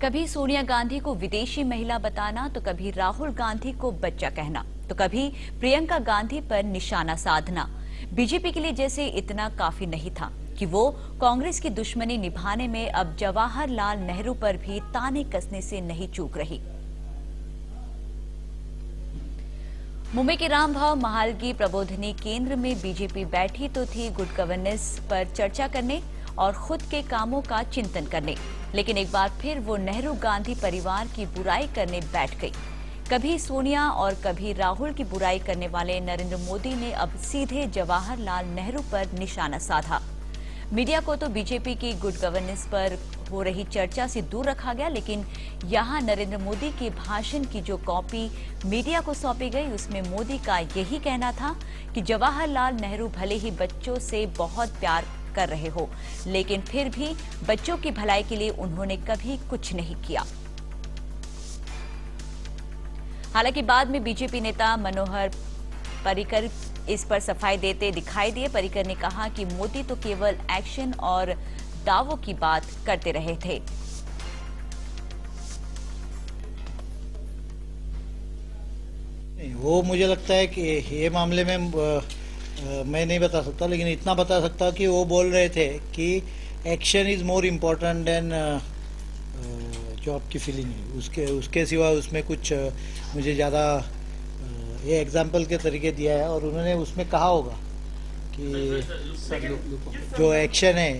कभी सोनिया गांधी को विदेशी महिला बताना तो कभी राहुल गांधी को बच्चा कहना तो कभी प्रियंका गांधी पर निशाना साधना। बीजेपी के लिए जैसे इतना काफी नहीं था कि वो कांग्रेस की दुश्मनी निभाने में अब जवाहरलाल नेहरू पर भी ताने कसने से नहीं चूक रही। मुंबई के रामभाव महालगी प्रबोधिनी केंद्र में बीजेपी बैठी तो थी गुड गवर्नेंस पर चर्चा करने और खुद के कामों का चिंतन करने, लेकिन एक बार फिर वो नेहरू गांधी परिवार की बुराई करने बैठ गई। कभी सोनिया और कभी राहुल की बुराई करने वाले नरेंद्र मोदी ने अब सीधे जवाहरलाल नेहरू पर निशाना साधा। मीडिया को तो बीजेपी की गुड गवर्नेंस पर हो रही चर्चा से दूर रखा गया, लेकिन यहां नरेंद्र मोदी के भाषण की जो कॉपी मीडिया को सौंपी गई उसमें मोदी का यही कहना था कि जवाहरलाल नेहरू भले ही बच्चों से बहुत प्यार कर रहे हो, लेकिन फिर भी बच्चों की भलाई के लिए उन्होंने कभी कुछ नहीं किया। हालांकि बाद में बीजेपी नेता मनोहर पर्रिकर इस पर सफाई देते दिखाई दिए। पर्रिकर ने कहा कि मोदी तो केवल एक्शन और दावों की बात करते रहे थे। वो मुझे लगता है कि ये मामले में मैं नहीं बता सकता, लेकिन इतना बता सकता कि वो बोल रहे थे कि action is more important then जो आपकी फीलिंग है, उसके सिवा उसमें कुछ मुझे ज़्यादा ये एग्जाम्पल के तरीके दिया है। और उन्होंने उसमें कहा होगा कि जो एक्शन है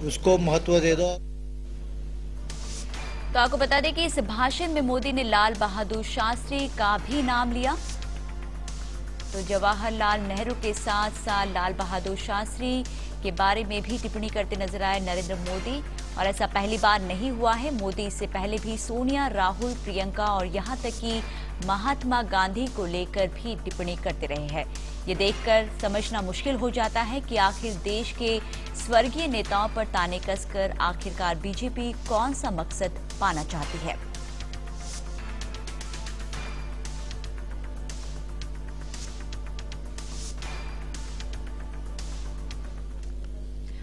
उसको महत्व दे दो। तो आपको बता दें कि इस भाषण में मोदी ने लाल बहादुर शास्त्री का भी नाम लिया। तो जवाहरलाल नेहरू के साथ साथ लाल बहादुर शास्त्री के बारे में भी टिप्पणी करते नजर आए नरेंद्र मोदी, और ऐसा पहली बार नहीं हुआ है। मोदी इससे पहले भी सोनिया, राहुल, प्रियंका और यहां तक कि महात्मा गांधी को लेकर भी टिप्पणी करते रहे हैं। ये देखकर समझना मुश्किल हो जाता है कि आखिर देश के स्वर्गीय नेताओं पर ताने कसकर आखिरकार बीजेपी कौन सा मकसद पाना चाहती है।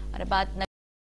और बात